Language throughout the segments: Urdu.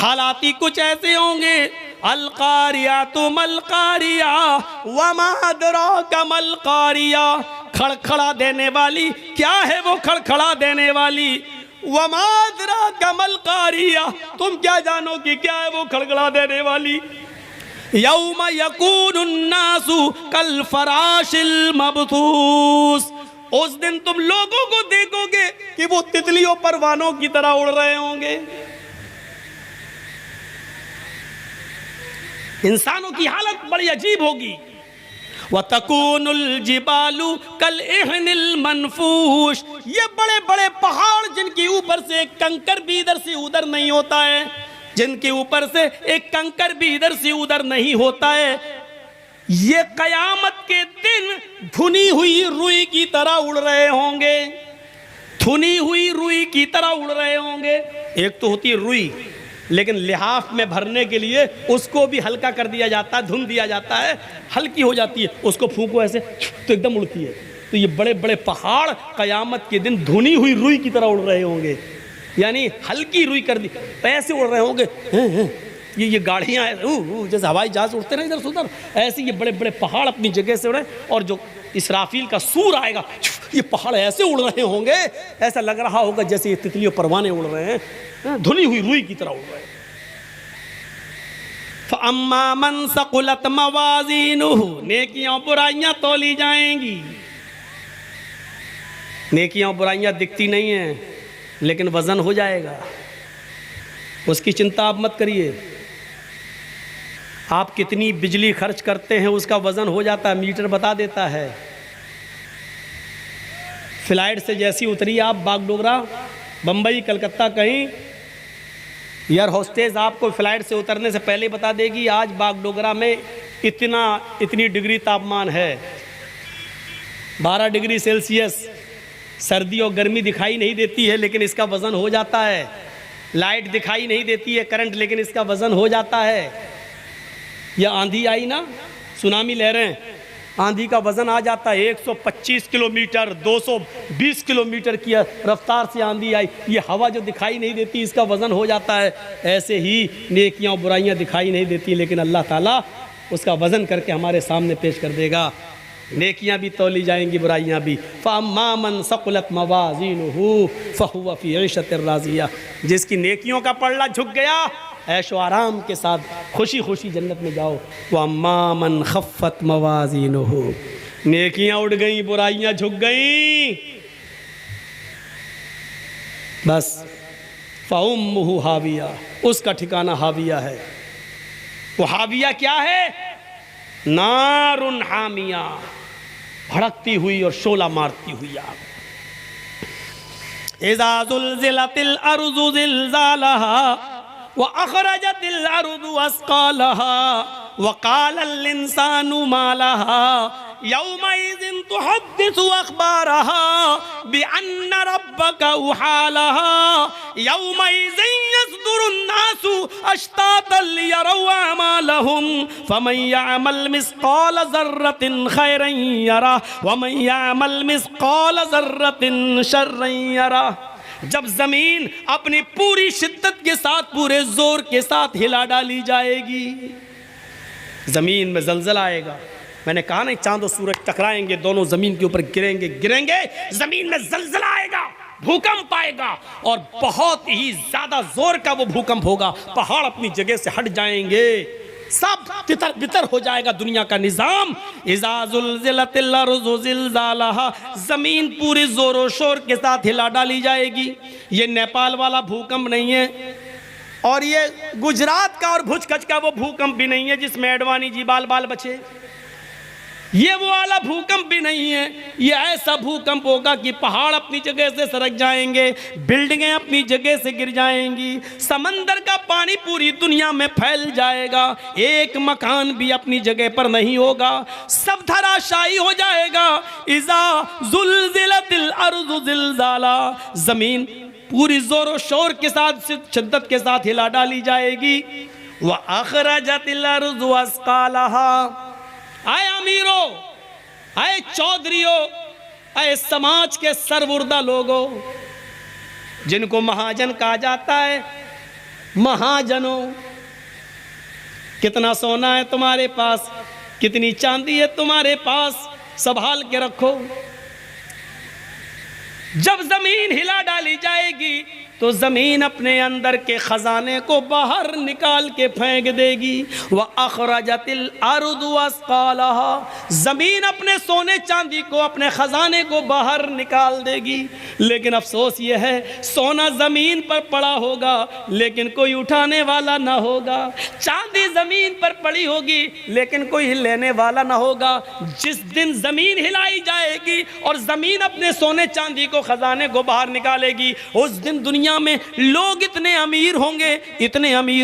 حالاتی کچھ ایسے ہوں گے، القاریات ملقاریہ وما ادراک ملقاریہ، کھڑکھڑا دینے والی، کیا ہے وہ کھڑکھڑا دینے والی؟ وما ادراک ملقاریہ، تم کیا جانو کہ کیا ہے وہ کھڑکھڑا دینے والی؟ یوم یکون الناس کالفراش المبثوث، اس دن تم لوگوں کو دیکھو گے کہ وہ تتلیوں پروانوں کی طرح اڑ رہے ہوں گے۔ انسانوں کی حالت بڑی عجیب ہوگی۔ وَتَكُونُ الْجِبَالُ كَالْإِحْنِ الْمَنْفُوشِ، یہ بڑے بڑے پہاڑ جن کے اوپر سے ایک کنکر بھی ادھر سے ادھر نہیں ہوتا ہے، جن کے اوپر سے ایک کنکر بھی ادھر سے ادھر نہیں ہوتا ہے، یہ قیامت کے دن دھنی ہوئی روئی کی طرح اڑ رہے ہوں گے، دھنی ہوئی روئی کی طرح اڑ رہے ہوں گے۔ ایک تو ہوتی ہے روئی، لیکن لحاف میں بھرنے کے لیے اس کو بھی ہلکا کر دیا جاتا ہے، دھن دیا جاتا ہے، ہلکی ہو جاتی ہے، اس کو پھونکو ایسے تو ایک دم اڑتی ہے۔ تو یہ بڑے بڑے پہاڑ قیامت کے دن دھنی ہوئی روئی کی طرح اڑ رہے ہوں گے، یعنی ہلکی روئی کر دی، ایسے اڑ رہے ہوں گے۔ یہ گاڑیاں جیسے ہوائی جہاز اڑتے ہیں ادھر سے ادھر، ایسے یہ بڑے بڑے پہاڑ اپنی جگہ سے اڑے، اور جو اسرافیل کا سور آئے گا، یہ پہاڑ ایسے اڑ رہے ہوں گے، ایسا لگ رہا ہوگا جیسے یہ تتلی و پروانے اڑ رہے ہیں، دھنی ہوئی روئی کی طرح اڑ رہے ہیں۔ فَأَمَّا مَنْ ثَقُلَتْ مَوَازِينُهُ، نیکیاں اور برائیاں تولی جائیں گی۔ نیکیاں اور برائیاں دکھتی نہیں ہیں، لیکن وزن ہو جائے گا، اس کی چنتا آپ مت کریے۔ آپ کتنی بجلی خرچ کرتے ہیں اس کا وزن ہو جاتا ہے، میٹر بتا دیتا ہے۔ فلائٹ سے جیسی اتری آپ باغ ڈوگرا، بمبئی، کلکتہ کہیں، ایئر ہوسٹیز آپ کو فلائٹ سے اترنے سے پہلے بتا دے گی آج باغ ڈوگرا میں اتنی ڈگری تاپمان ہے، 12 ڈگری سیلسیس۔ سردی اور گرمی دکھائی نہیں دیتی ہے، لیکن اس کا وزن ہو جاتا ہے۔ لائٹ دکھائی نہیں دیتی ہے، کرنٹ، لیکن اس کا وزن ہو جاتا ہے۔ یا آندھی آئی نا، سونامی لہریں، آندھی کا وزن آ جاتا ہے 125 کلومیٹر، 220 کلومیٹر کی رفتار سے آندھی آئی، یہ ہوا جو دکھائی نہیں دیتی اس کا وزن ہو جاتا ہے۔ ایسے ہی نیکیاں اور برائیاں دکھائی نہیں دیتی، لیکن اللہ تعالیٰ اس کا وزن کر کے ہمارے سامنے پیش کر دے گا۔ نیکیاں بھی تولی جائیں گی، برائیاں بھی۔ فَأَمَّا مَنْ ثَقُلَتْ مَوَازِينُهُ فَهُوَ فِي عِيشَةٍ رَاضِيَةٍ، جس کی نیکیوں کا پلڑا جھک گیا، عیش و آرام کے ساتھ خوشی خوشی جنت میں جاؤ۔ وَأَمَّا مَنْ خَفَّتْ مَوَازِينُهُ، نیکیاں اڑ گئیں، برائیاں جھک گئیں، بس فَأُمُّهُ حَاوِيَةٌ، اس کا ٹھکانہ حاویہ ہے۔ وہ حاویہ کیا ہے؟ نار حامیہ، بھڑکتی ہوئی اور شعلہ مارتی ہوئی آگ۔ اذا زلزلت الارض زلزالها واخرجت الارض اثقالها وقال الانسان ما لها يومئذ تحدث اخبارها بان ربك اوحى لها يومئذ يصدر الناس اشتاتا ليروا اعمالهم فمن يعمل مثقال ذرة خيرا يره ومن يعمل مثقال ذرة شرا يره۔ جب زمین اپنی پوری شدت کے ساتھ، پورے زور کے ساتھ ہلا ڈالی جائے گی، زمین میں زلزلہ آئے گا۔ میں نے کہا نہیں، چاند و سورج ٹکرائیں گے، دونوں زمین کے اوپر گریں گے، زمین میں زلزلہ آئے گا، بھوکمپ آئے گا، اور بہت ہی زیادہ زور کا وہ بھوکمپ ہوگا، پہاڑ اپنی جگہ سے ہٹ جائیں گے، سب تتر بتر ہو جائے گا دنیا کا نظام۔ اذا زلزلت الارض زلزالها، زمین پوری زور و شور کے ساتھ ہلا ڈالی جائے گی۔ یہ نیپال والا بھوکمپ نہیں ہے، اور یہ گجرات کا اور بھج کچھ کا وہ بھوکمپ بھی نہیں ہے جس میں ایڈوانی جی بال بچے، یہ وہ والا بھوکمپ بھی نہیں ہے۔ یہ ایسا بھوکمپ ہوگا کہ پہاڑ اپنی جگہ سے سرک جائیں گے، بلڈنگیں اپنی جگہ سے گر جائیں گی، سمندر کا پانی پوری دنیا میں پھیل جائے گا، ایک مکان بھی اپنی جگہ پر نہیں ہوگا، سب دھراشائی ہو جائے گا۔ اذا زلزلت الارض زلزالها، زمین پوری زور و شور کے ساتھ، شدت کے ساتھ ہلا ڈالی جائے گی۔ وَأَخْرَجَتِ الْأَرْضُ أَثْقَالَهَا، اے امیروں، اے چودھریوں، اے سماج کے سربردہ لوگوں، جن کو مہاجن کہا جاتا ہے، مہاجنوں، کتنا سونا ہے تمہارے پاس، کتنی چاندی ہے تمہارے پاس، سنبھال کے رکھو۔ جب زمین ہلا ڈالی جائے گی تو زمین اپنے اندر کے خزانے کو باہر نکال کے پھینک دے گی۔ وَأَخْرَجَتِ الْأَرْضُ أَثْقَالَهَا، زمین اپنے سونے چاندی کو، اپنے خزانے کو باہر نکال دے گی۔ لیکن افسوس یہ ہے سونا زمین پر پڑا ہوگا لیکن کوئی اٹھانے والا نہ ہوگا، چاندی زمین پر پڑی ہوگی لیکن کوئی لینے والا نہ ہوگا۔ جس دن زمین ہلائی جائے گی اور زمین اپنے سونے چاندی کو، خزانے کو باہر نکالے گی، اس دن دنیا میں لوگ اتنے امیر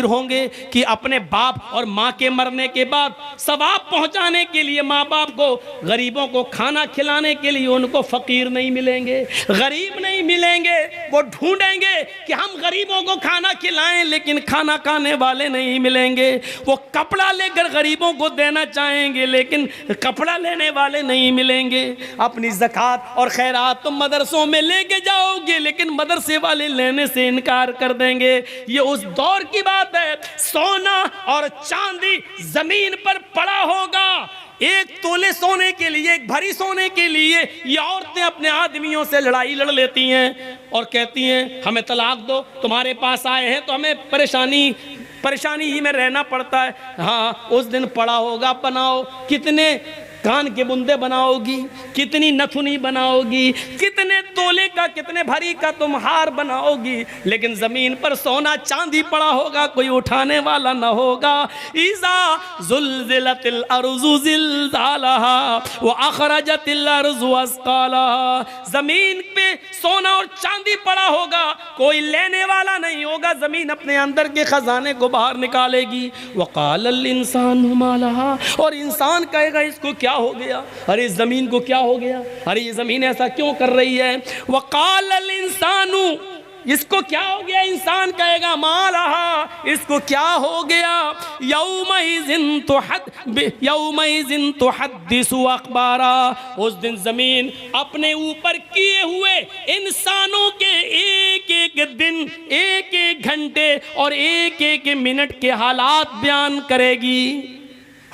ہوں گے کہ اپنے باپ اور ماں کے مرنے کے بعد ثواب پہنچانے کے لیے ماں باپ کو، غریبوں کو کھانا کھلانے کے لیے ان کو فقیر نہیں ملیں گے، غریب نہیں ملیں گے۔ وہ ڈھونڈیں گے کہ ہم غریبوں کو کھانا کھلائیں لیکن کھانا کھانے والے نہیں ملیں گے۔ وہ کپڑا لے کر غریبوں کو دینا چاہیں گے لیکن کپڑا لینے والے نہیں ملیں گے۔ اپنی زکوٰۃ اور خیرات تم مدرسوں میں لے کے جاؤ گے لیکن مدرسے والے لینے سے انکار کر دیں گے۔ یہ اس دور کی بات ہے، سونا اور چاندی زمین پر پڑا ہوگا۔ ایک تولے سونے کے لیے، ایک بھری سونے کے لیے یہ عورتیں اپنے آدمیوں سے لڑائی لڑ لیتی ہیں اور کہتی ہیں ہمیں طلاق دو، تمہارے پاس آئے ہیں تو ہمیں پریشانی ہی میں رہنا پڑتا ہے۔ ہاں اس دن پڑا ہوگا، بناؤ، کتنے کان کے بندے بناؤ گی، کتنی نتھنی بناؤ گی، کتنے تولے کا، کتنے بھری کا تم ہار بناؤ گی، لیکن زمین پر سونا چاندی پڑا ہوگا، کوئی اٹھانے والا نہ ہوگا۔ اذا زلزلت الارض زلزالها واخرجت الارض اثقالها، زمین پہ سونا اور چاندی پڑا ہوگا، کوئی لینے والا نہیں ہوگا، زمین اپنے اندر کے خزانے کو باہر نکالے گی۔ وقال الانسان ما لها، اور انسان کہے گا اس کو کیا ہو گیا، ارے زمین کو کیا ہو گیا، ارے یہ زمین ایسا کیوں کر رہی ہے۔ وقال الانسان، اس کو کیا ہو گیا، انسان کہے گا ما لها، اس کو کیا ہو گیا۔ یومئذ تحدث اخبارا، اس دن زمین اپنے اوپر کیے ہوئے انسانوں کے ایک ایک دن، ایک ایک گھنٹے اور ایک ایک منٹ کے حالات بیان کرے گی۔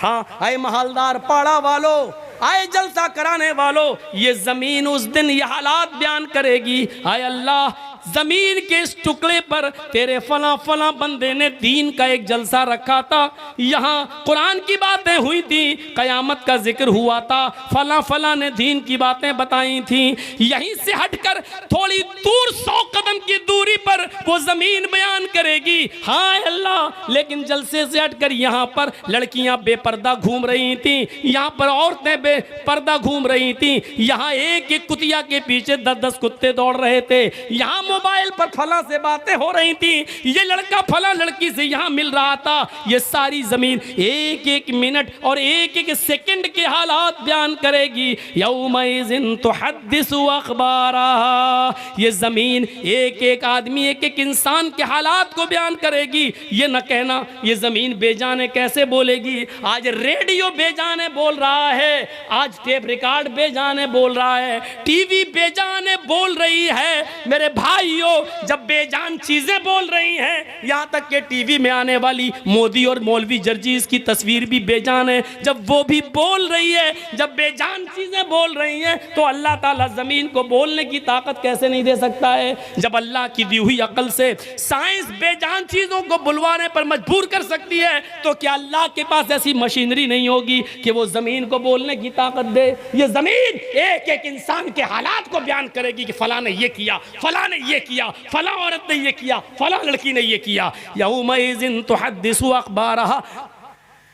ہاں اے محلدار پاڑا والو، آئے جلسہ کرانے والو، یہ زمین اس دن یہ حالات بیان کرے گی۔ آئے اللہ، زمین کے اس ٹکڑے پر تیرے فلاں فلاں بندے نے دین کا ایک جلسہ رکھا تھا، یہاں قرآن کی باتیں ہوئی تھی، قیامت کا ذکر ہوا تھا، فلاں فلاں نے دین کی باتیں بتائی تھیں، یہیں سے ہٹ کر تھوڑی دور 100 قدم کی دوری پر وہ زمین بیان کرے گی۔ ہاں اللہ، لیکن جلسے سے ہٹ کر یہاں پر لڑکیاں بے پردہ گھوم رہی تھیں، یہاں پر عورتیں بے پردہ گھوم رہی تھیں، یہاں ایک ایک کتیا کے پیچھے 10 کتے دوڑ رہے تھے، یہاں موبائل پر فلاں سے باتیں ہو رہی تھیں، یہ لڑکا فلاں لڑکی سے یہاں مل رہا تھا۔ یہ ساری زمین ایک ایک منٹ اور ایک ایک سیکنڈ کے حالات بیان کرے گی۔ یومئذ تحدث اخبارها، یہ زمین ایک ایک آدمی، ایک ایک انسان کے حالات کو بیان کرے گی۔ یہ نہ کہنا یہ زمین بے جانے کیسے بولے گی، آج ریڈیو بے جانے بول رہا ہے، آج ٹیپ ریکارڈ بے جانے بول رہا ہے، ٹی وی بے جانے بول رہی ہے۔ میرے بھائیو، جب بے جان چیزیں بول رہی ہیں، یہاں تک کہ ٹی وی میں آنے والی مودی اور مولوی جرجیز کی تصویر بھی بے جان ہے، جب وہ بھی بول رہی ہے، جب بے جان چیزیں بول رہی ہیں تو اللہ تعالیٰ زمین کو بولنے کی طاقت کیسے نہیں دے سکتا ہے؟ جب اللہ کی دی ہوئی عقل سے سائنس بے جان چیزوں کو بلوانے پر مجبور کر سکتی ہے تو کیا اللہ کے پاس ایسی مشینری نہیں ہوگی کہ وہ زمین کو بولنے کی طاقت دے؟ یہ زمین ایک ایک انسان کے حالات کو بیان کرے گی کہ فلاں نے یہ کیا، فلاں نے یہ کیا، فلاں عورت نے یہ کیا، فلاں لڑکی نے یہ کیا۔ یومئذ تحدث اخبارها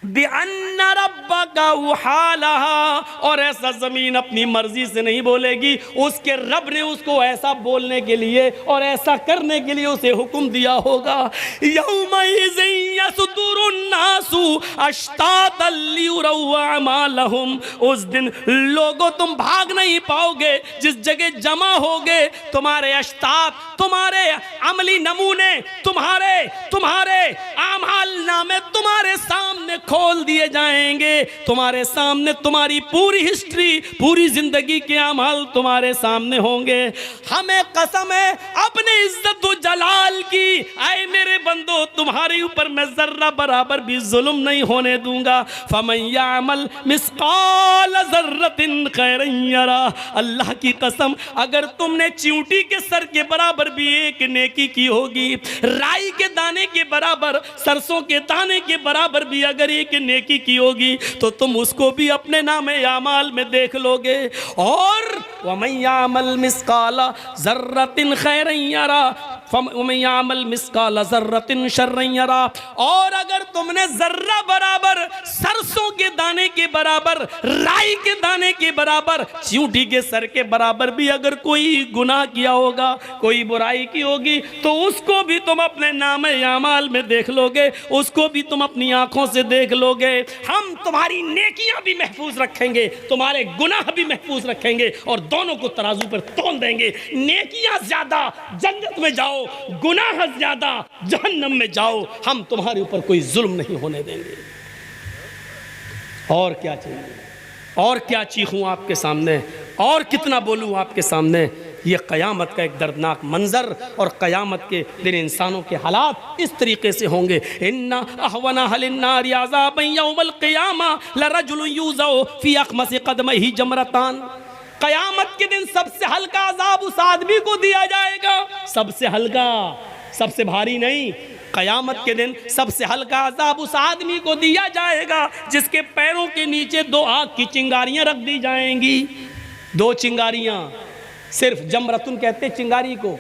بِأَنَّ رَبَّكَ وَحَالَهَا، اور ایسا زمین اپنی مرضی سے نہیں بولے گی، اس کے رب نے اس کو ایسا بولنے کے لیے اور ایسا کرنے کے لیے اسے حکم دیا ہوگا۔ یومئذ یصدر الناس اشتاتا لیروا اعمالهم، اس دن لوگوں تم بھاگ نہیں پاؤ گے، جس جگہ جمع ہوگے تمہارے اشتات، تمہارے عملی نمونے، تمہارے اعمال نامے تمہارے سامنے کھول دیے جائیں گے. تمہارے سامنے تمہاری پوری ہسٹری, پوری زندگی کے اعمال تمہارے سامنے ہوں گے. ہمیں قسم ہے اپنے عزت و جلال کی, اے میرے بندو تمہارے اوپر میں ذرہ برابر بھی ظلم نہیں ہونے دوں گا. فَمَن يَعْمَلْ مِثْقَالَ ذَرَّةٍ خَيْرًا يَرَهُ. اللہ کی قسم اگر تم نے چیونٹی کے سر کے برابر بھی ایک نیکی کی ہوگی, رائی کے دانے کے برابر, سرسوں کے دانے کے برابر بھی اگر ایک نیکی کی ہوگی تو تم اس کو بھی اپنے نام اعمال میں دیکھ لو گے. اور وَمَن يَعْمَلْ مِثْقَالَ ذَرَّةٍ خَيْرًا يَرَهُ وَمَن يَعْمَلْ مِثْقَالَ ذَرَّةٍ شَرًّا يَرَهُ. اور اگر تم نے ذرہ برابر, سرسوں کے دانے کے برابر, رائی کے دانے کے برابر, چیونٹی کے سر کے برابر بھی اگر کوئی گناہ کیا ہوگا, کوئی برائی کی ہوگی, تو اس کو بھی تم اپنے نام اعمال میں دیکھ لو گے, اس کو بھی تم اپنی آنکھوں سے دیکھ لو گے. ہم تمہاری نیکیاں بھی محفوظ رکھیں گے, تمہارے گناہ بھی محفوظ رکھیں گے, اور دونوں کو ترازو پر تول دیں گے. نیکیاں زیادہ جنت میں جاؤ, گناہ زیادہ جہنم میں جاؤ. ہم تمہارے اوپر کوئی ظلم نہیں ہونے دیں گے. اور کیا چاہیے, اور کیا چیخوں آپ کے سامنے, اور کتنا بولوں آپ کے سامنے. یہ قیامت کا ایک دردناک منظر, اور قیامت کے دن انسانوں کے حالات اس طریقے سے ہوں گے. ان احون اہل النار عذابا یوم القیامہ لرجل یوزع فی اخمص قدمہ جمرتان. قیامت کے دن سب سے ہلکا عذاب اس آدمی کو دیا جائے گا, سب سے ہلکا, سب سے بھاری نہیں. قیامت کے دن سب سے ہلکا عذاب اس آدمی کو دیا جائے گا جس کے پیروں کے نیچے 2 آگ کی چنگاریاں رکھ دی جائیں گی. 2 چنگاریاں, صرف جمرتن کہتے ہیں چنگاری کو.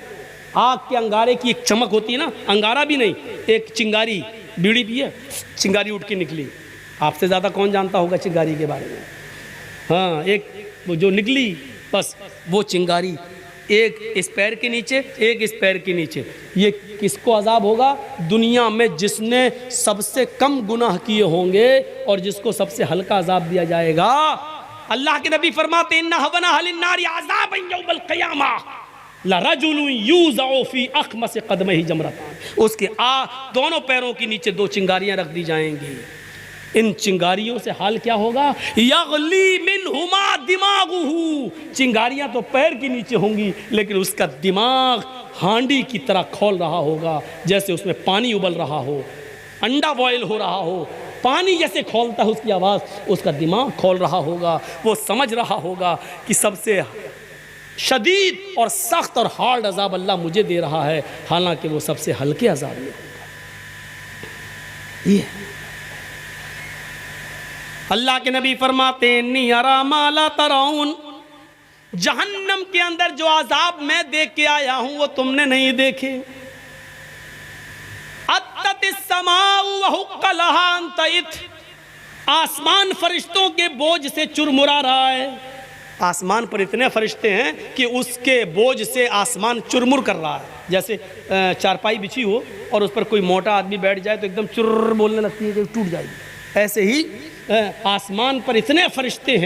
آگ کے انگارے کی ایک چمک ہوتی ہے نا, انگارہ بھی نہیں, ایک چنگاری. بیڑی بھی ہے, چنگاری اٹھ کے نکلی. آپ سے زیادہ کون جانتا ہوگا چنگاری کے بارے میں؟ ہاں, ایک وہ جو نکلی بس وہ چنگاری, ایک اس پیر کے نیچے, ایک اس پیر کے نیچے. یہ کس کو عذاب ہوگا؟ دنیا میں جس نے سب سے کم گناہ کیے ہوں گے اور جس کو سب سے ہلکا عذاب دیا جائے گا. اللہ کے نبی فرماتے ہیں ان احون اہل النار عذابا یوم القیامہ لرجل یوزع فی اخمص قدمہ جمرتان. اس کے دونوں پیروں کے نیچے 2 چنگاریاں رکھ دی جائیں گی. ان چنگاریوں سے حال کیا ہوگا؟ یغلی منہما دماغہ. چنگاریاں تو پیر کے نیچے ہوں گی لیکن اس کا دماغ ہانڈی کی طرح کھول رہا ہوگا, جیسے اس میں پانی ابل رہا ہو, انڈا بوائل ہو رہا ہو, پانی جیسے کھولتا ہے اس کی آواز, اس کا دماغ کھول رہا ہوگا. وہ سمجھ رہا ہوگا کہ سب سے شدید اور سخت اور ہارڈ عذاب اللہ مجھے دے رہا ہے, حالانکہ وہ سب سے ہلکے عذاب میں ہوگا. یہ اللہ کے نبی فرماتے ہیں انی ارا ما لا ترون. جہنم کے اندر جو عذاب میں دیکھ کے آیا ہوں وہ تم نے نہیں دیکھے. اتت السماء وحق لها ان تئت. آسمان فرشتوں کے بوجھ سے چرمرا رہا ہے. آسمان پر اتنے فرشتے ہیں کہ اس کے بوجھ سے آسمان چرمر کر رہا ہے. جیسے چارپائی بچھی ہو اور اس پر کوئی موٹا آدمی بیٹھ جائے تو ایک دم چر بولنے لگتی ہے کہ ٹوٹ جائے گی. ایسے ہی آسمان پر اتنے فرشتے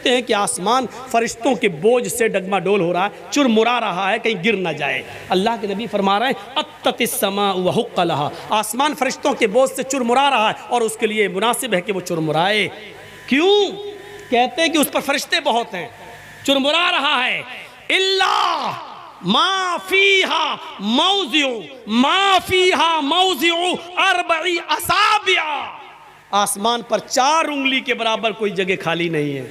ہیں کہ آسمان فرشتوں کے بوجھ سے ڈگما ڈول ہو رہا ہے, چرمرا رہا ہے, کہیں گر نہ جائے. اللہ کے نبی فرما رہے ہیں اتت السماء وحق لها. آسمان فرشتوں کے بوجھ سے چرمرا رہا ہے اور اس کے لیے مناسب ہے کہ وہ چرمرائے. کیوں؟ کہتے ہیں کہ اس پر فرشتے بہت ہیں, چرمرا رہا ہے. اللہ ما فیہا موضع 4 اصابع. آسمان پر 4 انگلی کے برابر کوئی جگہ خالی نہیں ہے.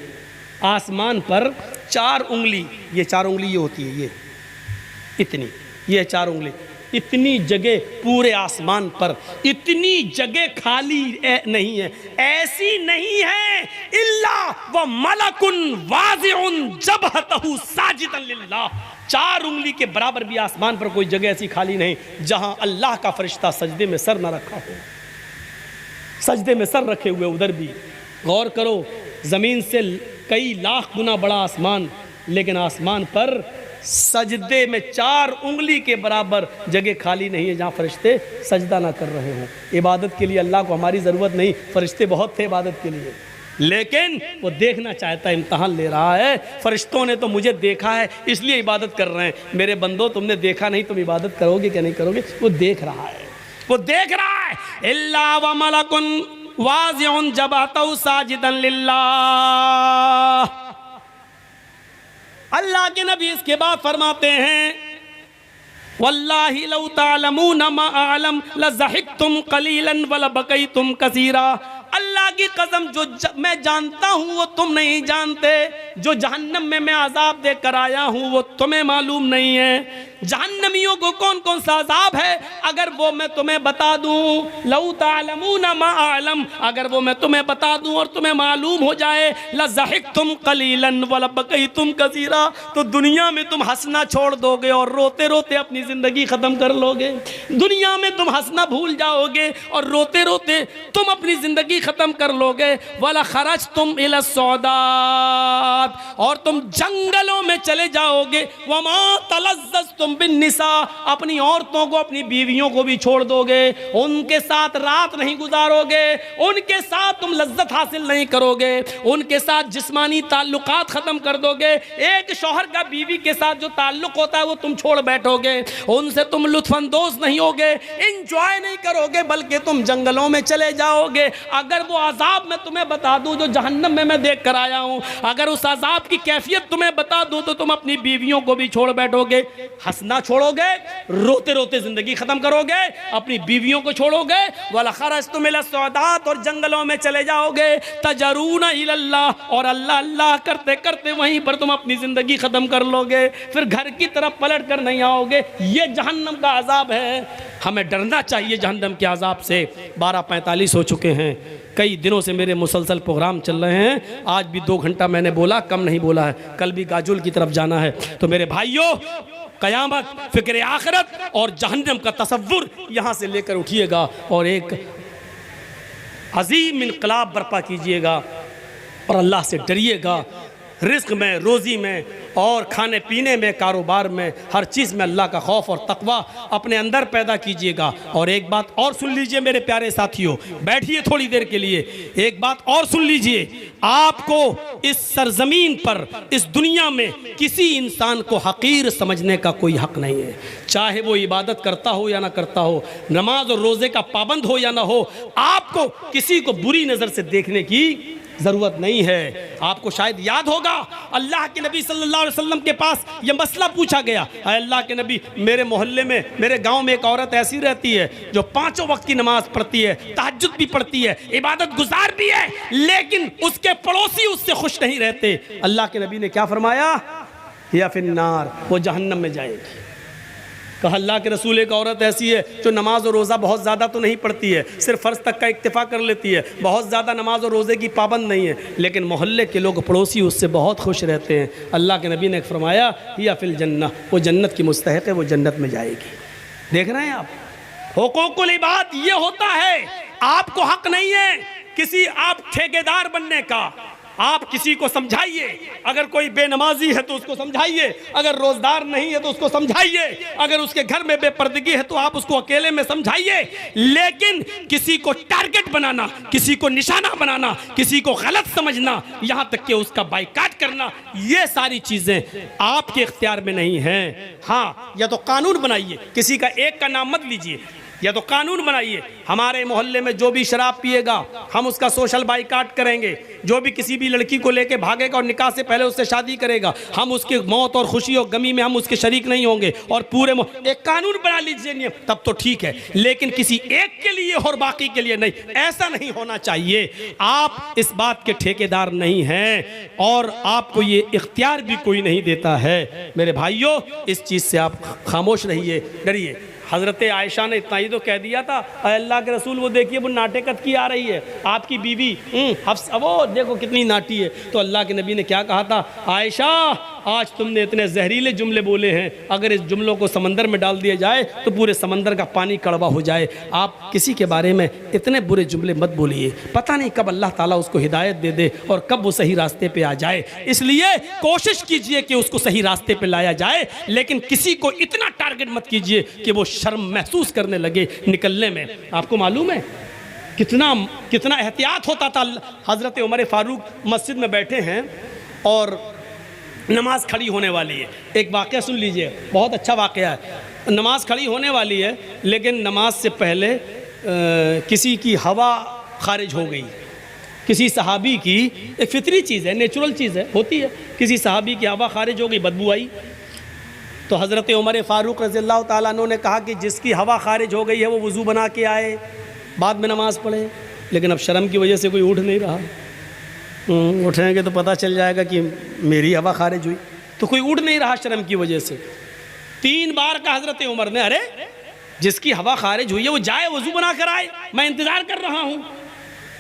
آسمان پر 4 انگلی, یہ 4 انگلی یہ ہوتی ہے, یہ اتنی, یہ 4 انگلی, اتنی جگہ پورے آسمان پر اتنی جگہ خالی نہیں ہے. ایسی نہیں ہے الا وملک واضع جبہتہ ساجدا للہ. 4 انگلی کے برابر بھی آسمان پر کوئی جگہ ایسی خالی نہیں جہاں اللہ کا فرشتہ سجدے میں سر نہ رکھا ہو. سجدے میں سر رکھے ہوئے ادھر بھی. غور کرو, زمین سے کئی لاکھ گنا بڑا آسمان, لیکن آسمان پر سجدے میں 4 انگلی کے برابر جگہ خالی نہیں ہے جہاں فرشتے سجدہ نہ کر رہے ہوں. عبادت کے لیے اللہ کو ہماری ضرورت نہیں, فرشتے بہت تھے عبادت کے لیے, لیکن وہ دیکھنا چاہتا ہے, امتحان لے رہا ہے. فرشتوں نے تو مجھے دیکھا ہے اس لیے عبادت کر رہے ہیں. میرے بندو تم نے دیکھا نہیں, تم عبادت کرو گے کہ نہیں کرو گے؟ وہ دیکھ رہا ہے, وہ دیکھ رہا ہے. اللہ وملک واضع جبهته ساجدا للہ. اللہ کے نبی اس کے بعد فرماتے ہیں واللہ لو تعلمون ما اعلم لضحکتم قلیلا ولبکیتم کثیرا. اللہ کی قسم جو میں جانتا ہوں وہ تم نہیں جانتے، جو جہنم میں عذاب دے کر آیا ہوں وہ تمہیں معلوم نہیں ہے. جہنمیوں کو کون کون سا عذاب ہے اگر وہ میں تمہیں بتا دوں. لو تعلمون ما اعلم، اگر وہ میں تمہیں بتا دوں اور تمہیں معلوم ہو جائے لضحکتم قلیلا ولبکیتم کثیرا، تو دنیا میں تم ہنسنا چھوڑ دو گے اور روتے روتے اپنی زندگی ختم کر لو گے. دنیا میں تم ہنسنا بھول جاؤ گے اور روتے روتے تم اپنی زندگی ختم کر لو گے. وَلَخَرَجْتُمْ إِلَى الصُّعُودَاتِ، اور تم جنگلوں میں چلے جاؤ گے. وَمَا تَلَذَّذْتُمْ بِالنِّسَاءِ، اپنی عورتوں کو اپنی بیویوں کو بھی چھوڑ دو گے، ان کے ساتھ رات نہیں گزارو گے، ان کے ساتھ تم لذت حاصل نہیں کرو گے، ان کے ساتھ جسمانی تعلقات ختم کر دو گے. ایک شوہر کا بیوی کے ساتھ جو تعلق ہوتا ہے وہ تم چھوڑ بیٹھو گے، ان سے تم لطف اندوز نہیں ہوگے، انجوائے نہیں کرو گے، بلکہ تم جنگلوں میں چلے جاؤ گے. اگر وہ عذاب میں تمہیں بتا دوں جو جہنم میں دیکھ کر آیا ہوں، اگر اس عذاب کی کیفیت تمہیں بتا دوں تو تم اپنی بیویوں کو بھی چھوڑ بیٹھو گے. ہنسنا چھوڑو گے، روتے روتے زندگی ختم کرو گے، اپنی بیویوں کو چھوڑو گے. وَلَخَرَجْتُمْ إِلَى الصُّعُودَاتِ، اور جنگلوں میں چلے جاؤ گے. تَجَرُونَ إِلَى اللَّهِ، اور اللہ اللہ کرتے کرتے وہیں پر تم اپنی زندگی ختم کر لو گے، پھر گھر کی طرف پلٹ کر نہیں آؤ گے. یہ جہنم کا عذاب ہے. ہمیں ڈرنا چاہیے جہنم کے عذاب سے. 12:45 ہو چکے ہیں. کئی دنوں سے میرے مسلسل پروگرام چل رہے ہیں. آج بھی 2 گھنٹہ میں نے بولا، کم نہیں بولا ہے. کل بھی گاجول کی طرف جانا ہے. تو میرے بھائیوں، قیامت، فکر آخرت اور جہنم کا تصور یہاں سے لے کر اٹھیے گا اور ایک عظیم انقلاب برپا کیجئے گا اور اللہ سے ڈریے گا. رزق میں، روزی میں اور کھانے پینے میں، کاروبار میں، ہر چیز میں اللہ کا خوف اور تقوی اپنے اندر پیدا کیجئے گا. اور ایک بات اور سن لیجئے میرے پیارے ساتھیوں، بیٹھیے تھوڑی دیر کے لیے. ایک بات اور سن لیجئے، آپ کو اس سرزمین پر، اس دنیا میں کسی انسان کو حقیر سمجھنے کا کوئی حق نہیں ہے. چاہے وہ عبادت کرتا ہو یا نہ کرتا ہو، نماز اور روزے کا پابند ہو یا نہ ہو، آپ کو کسی کو بری نظر سے دیکھنے کی ضرورت نہیں ہے. آپ کو شاید یاد ہوگا اللہ کے نبی صلی اللہ علیہ وسلم کے پاس یہ مسئلہ پوچھا گیا. اے اللہ کے نبی، میرے محلے میں، میرے گاؤں میں ایک عورت ایسی رہتی ہے جو 5 وقت کی نماز پڑھتی ہے، تہجد بھی پڑھتی ہے، عبادت گزار بھی ہے، لیکن اس کے پڑوسی اس سے خوش نہیں رہتے. اللہ کے نبی نے کیا فرمایا؟ یا فی النار، وہ جہنم میں جائے گی. کہا اللہ کے رسول، ایک عورت ایسی ہے جو نماز اور روزہ بہت زیادہ تو نہیں پڑھتی ہے، صرف فرض تک کا اکتفا کر لیتی ہے، بہت زیادہ نماز اور روزے کی پابند نہیں ہے، لیکن محلے کے لوگ پڑوسی اس سے بہت خوش رہتے ہیں. اللہ کے نبی نے فرمایا یا فی الجنہ، وہ جنت کی مستحق ہے، وہ جنت میں جائے گی. دیکھ رہے ہیں آپ، حقوق العباد یہ ہوتا ہے. آپ کو حق نہیں ہے کسی آپ ٹھیکیدار بننے کا. آپ کسی کو سمجھائیے، اگر کوئی بے نمازی ہے تو اس کو سمجھائیے، اگر روزدار نہیں ہے تو اس کو سمجھائیے، اگر اس کے گھر میں بے پردگی ہے تو آپ اس کو اکیلے میں سمجھائیے. لیکن کسی کو ٹارگٹ بنانا، کسی کو نشانہ بنانا، کسی کو غلط سمجھنا، یہاں تک کہ اس کا بائیکاٹ کرنا، یہ ساری چیزیں آپ کے اختیار میں نہیں ہیں. ہاں، یا تو قانون بنائیے، کسی کا ایک کا نام مت لیجئے، یا تو قانون بنائیے ہمارے محلے میں جو بھی شراب پیے گا ہم اس کا سوشل بائیکاٹ کریں گے. جو بھی کسی بھی لڑکی کو لے کے بھاگے گا اور نکاح سے پہلے اس سے شادی کرے گا، ہم اس کے موت اور خوشی اور غمی میں ہم اس کے شریک نہیں ہوں گے. اور پورے ایک قانون بنا لیجیے، تب تو ٹھیک ہے، لیکن کسی ایک کے لیے اور باقی کے لیے نہیں. ایسا نہیں ہونا چاہیے. آپ اس بات کے ٹھیکیدار نہیں ہیں اور آپ کو یہ اختیار بھی کوئی نہیں دیتا ہے. میرے بھائیوں، اس چیز سے آپ خاموش رہیے، ڈریے. حضرت عائشہ نے اتنا ہی تو کہہ دیا تھا، اے اللہ کے رسول، وہ دیکھیے وہ ناٹکت کی آ رہی ہے آپ کی بیوی حفصہ، وہ دیکھو کتنی ناٹی ہے. تو اللہ کے نبی نے کیا کہا تھا؟ عائشہ، آج تم نے اتنے زہریلے جملے بولے ہیں، اگر اس جملوں کو سمندر میں ڈال دیا جائے تو پورے سمندر کا پانی کڑوا ہو جائے. آپ کسی کے بارے میں اتنے برے جملے مت بولیے، پتہ نہیں کب اللہ تعالیٰ اس کو ہدایت دے دے اور کب وہ صحیح راستے پہ آ جائے. اس لیے کوشش کیجئے کہ اس کو صحیح راستے پہ لایا جائے، لیکن کسی کو اتنا ٹارگٹ مت کیجئے کہ وہ شرم محسوس کرنے لگے نکلنے میں. آپ کو معلوم ہے کتنا احتیاط ہوتا تھا. حضرت عمر فاروق مسجد میں بیٹھے ہیں اور نماز کھڑی ہونے والی ہے. ایک واقعہ سن لیجئے، بہت اچھا واقعہ ہے. نماز کھڑی ہونے والی ہے، لیکن نماز سے پہلے کسی کی ہوا خارج ہو گئی. کسی صحابی کی ایک فطری چیز ہے، نیچرل چیز ہے، ہوتی ہے، کسی صحابی کی ہوا خارج ہو گئی، بدبو آئی. تو حضرت عمر فاروق رضی اللہ تعالیٰ عنہ نے کہا کہ جس کی ہوا خارج ہو گئی ہے وہ وضو بنا کے آئے، بعد میں نماز پڑھے. لیکن اب شرم کی وجہ سے کوئی اٹھ نہیں رہا. اٹھیں گے تو پتہ چل جائے گا کہ میری ہوا خارج ہوئی، تو کوئی اٹھ نہیں رہا شرم کی وجہ سے. 3 بار کہا حضرت عمر نے، ارے جس کی ہوا خارج ہوئی ہے وہ جائے وضو بنا کر آئے، میں انتظار کر رہا ہوں.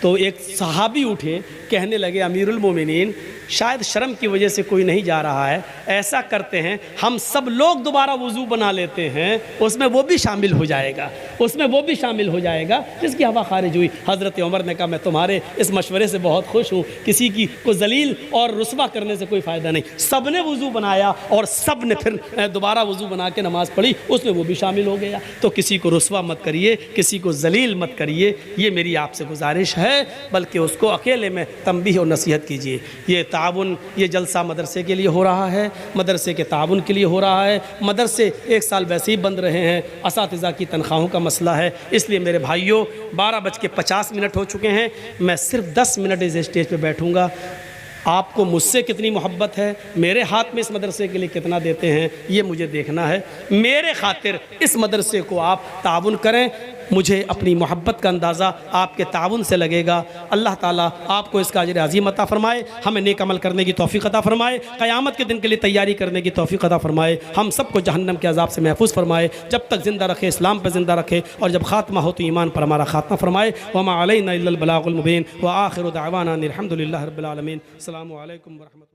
تو ایک صحابی اٹھے، کہنے لگے امیر المومنین شاید شرم کی وجہ سے کوئی نہیں جا رہا ہے، ایسا کرتے ہیں ہم سب لوگ دوبارہ وضو بنا لیتے ہیں، اس میں وہ بھی شامل ہو جائے گا، اس میں وہ بھی شامل ہو جائے گا جس کی ہوا خارج ہوئی. حضرت عمر نے کہا میں تمہارے اس مشورے سے بہت خوش ہوں، کسی کی کو ذلیل اور رسوا کرنے سے کوئی فائدہ نہیں. سب نے وضو بنایا اور سب نے پھر دوبارہ وضو بنا کے نماز پڑھی، اس میں وہ بھی شامل ہو گیا. تو کسی کو رسوا مت کریے، کسی کو ذلیل مت کریے، یہ میری آپ سے گزارش ہے، بلکہ اس کو اکیلے میں تنبیہ اور نصیحت کیجیے. یہ تعاون، یہ جلسہ مدرسے کے لیے ہو رہا ہے، مدرسے کے تعاون کے لیے ہو رہا ہے. مدرسے 1 سال ویسے ہی بند رہے ہیں، اساتذہ کی تنخواہوں کا مسئلہ ہے. اس لیے میرے بھائیوں 12:50 ہو چکے ہیں، میں صرف 10 منٹ اس اسٹیج پہ بیٹھوں گا. آپ کو مجھ سے کتنی محبت ہے، میرے ہاتھ میں اس مدرسے کے لیے کتنا دیتے ہیں، یہ مجھے دیکھنا ہے. میرے خاطر اس مدرسے کو آپ تعاون کریں. مجھے اپنی محبت کا اندازہ آپ کے تعاون سے لگے گا. اللہ تعالیٰ آپ کو اس کا اجر عظیم عطا فرمائے، ہمیں نیک عمل کرنے کی توفیق عطا فرمائے، قیامت کے دن کے لیے تیاری کرنے کی توفیق عطا فرمائے، ہم سب کو جہنم کے عذاب سے محفوظ فرمائے، جب تک زندہ رکھے اسلام پہ زندہ رکھے، اور جب خاتمہ ہو تو ایمان پر ہمارا خاتمہ فرمائے. وما علینا الا البلاغ المبین، وآخر دعوانا ان الحمد للہ رب العالمین. السلام علیکم ورحمۃ اللہ.